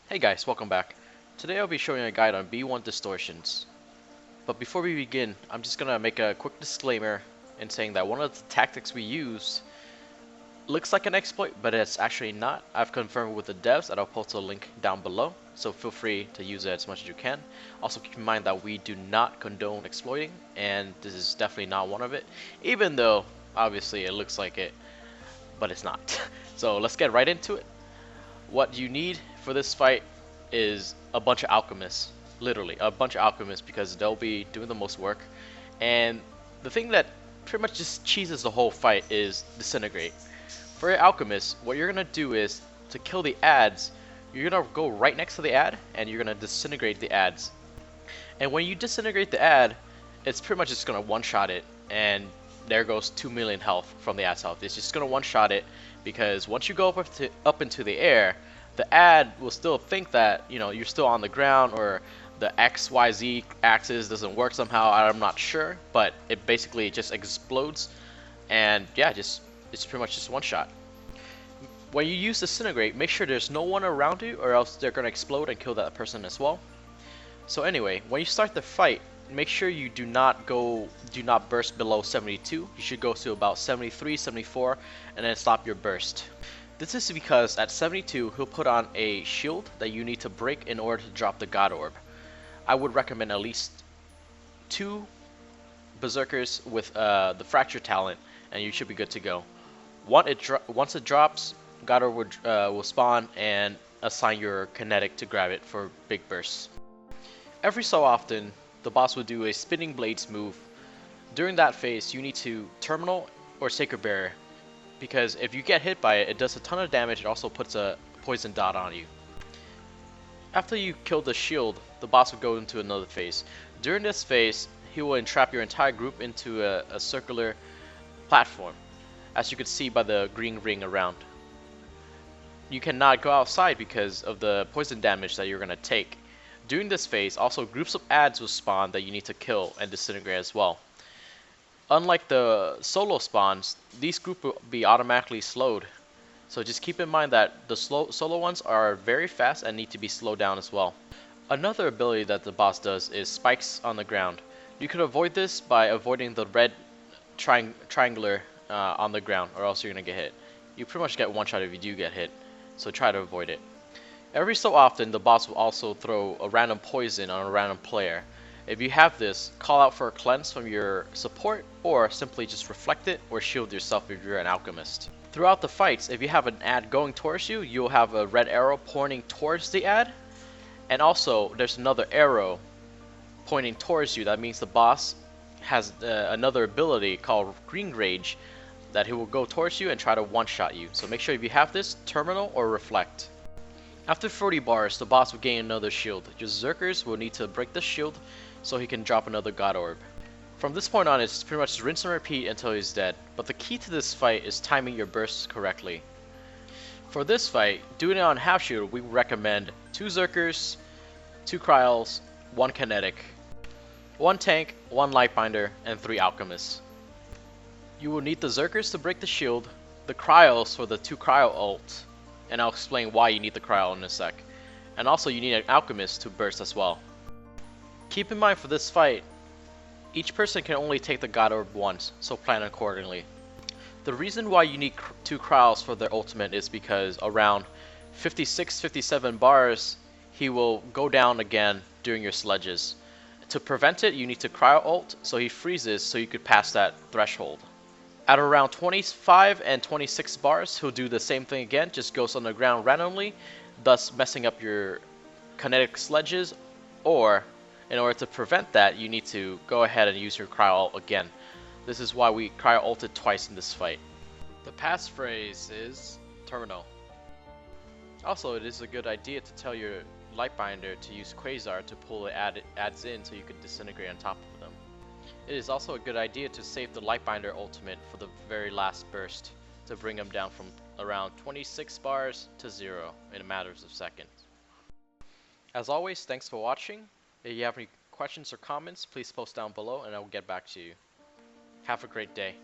Hey guys, welcome back. Today I'll be showing a guide on B1 Distortions. But before we begin, I'm just gonna make a quick disclaimer in saying that one of the tactics we use looks like an exploit, but it's actually not. I've confirmed with the devs and I'll post a link down below, so feel free to use it as much as you can. Also keep in mind that we do not condone exploiting, and this is definitely not one of it, even though obviously it looks like it, but it's not. So let's get right into it. What you need for this fight is a bunch of alchemists, literally a bunch of alchemists, because they'll be doing the most work. And the thing that pretty much just cheeses the whole fight is disintegrate. For your alchemist, what you're gonna do is to kill the ads, you're gonna go right next to the ad and you're gonna disintegrate the ads. And when you disintegrate the ad, it's pretty much just gonna one-shot it, and there goes 2 million health from the ad's health. It's just gonna one-shot it, because once you go up into the air, the ad will still think that you're still on the ground, or the XYZ axis doesn't work somehow. I'm not sure, but it basically just explodes, and yeah, it's pretty much just one shot. When you use disintegrate, make sure there's no one around you, or else they're gonna explode and kill that person as well. So anyway, when you start the fight, make sure you do not burst below 72. You should go to about 73, 74, and then stop your burst. This is because at 72, he'll put on a shield that you need to break in order to drop the God Orb. I would recommend at least 2 Berserkers with the Fracture talent, and you should be good to go. Once it drops, God Orb will spawn and assign your kinetic to grab it for big bursts. Every so often, the boss will do a Spinning Blades move. During that phase, you need to Terminal or Sacred Barrier, because if you get hit by it, it does a ton of damage. It also puts a poison dot on you. After you kill the shield, the boss will go into another phase. During this phase, he will entrap your entire group into a circular platform, as you can see by the green ring around. You cannot go outside because of the poison damage that you're going to take. During this phase, also groups of ads will spawn that you need to kill and disintegrate as well. Unlike the solo spawns, these groups will be automatically slowed. So just keep in mind that the solo ones are very fast and need to be slowed down as well. Another ability that the boss does is spikes on the ground. You can avoid this by avoiding the red triangular on the ground, or else you're going to get hit. You pretty much get one shot if you do get hit, so try to avoid it. Every so often, the boss will also throw a random poison on a random player. If you have this, call out for a cleanse from your support, or simply just reflect it or shield yourself if you're an alchemist. Throughout the fights, if you have an ad going towards you, you'll have a red arrow pointing towards the ad, and also there's another arrow pointing towards you. That means the boss has another ability called Green Rage that he will go towards you and try to one-shot you. So make sure if you have this, Terminal or Reflect. After 40 bars, the boss will gain another shield. Your Berserkers will need to break the shield so he can drop another God Orb. From this point on, it's pretty much rinse and repeat until he's dead. But the key to this fight is timing your bursts correctly. For this fight, doing it on half shield, we recommend 2 Berserkers, 2 Cryols, 1 Kinetic, 1 Tank, 1 Lightbinder, and 3 Alchemists. You will need the Berserkers to break the shield, the Cryols for the 2 Cryo ult, and I'll explain why you need the Cryo in a sec. And also you need an Alchemist to burst as well. Keep in mind for this fight, each person can only take the God Orb once, so plan accordingly. The reason why you need 2 Cryos for their ultimate is because around 56-57 bars, he will go down again during your sledges. To prevent it, you need to Cryo ult so he freezes so you could pass that threshold. At around 25 and 26 bars, he'll do the same thing again, just goes on the ground randomly, thus messing up your kinetic sledges, or in order to prevent that, you need to go ahead and use your Cryo ult again. This is why we Cryo ulted twice in this fight. The passphrase is Terminal. Also, it is a good idea to tell your Lightbinder to use Quasar to pull the ads in so you can disintegrate on top of them. It is also a good idea to save the Lightbinder ultimate for the very last burst to bring them down from around 26 bars to 0 in matters of seconds. As always, thanks for watching. If you have any questions or comments, please post down below and I will get back to you. Have a great day.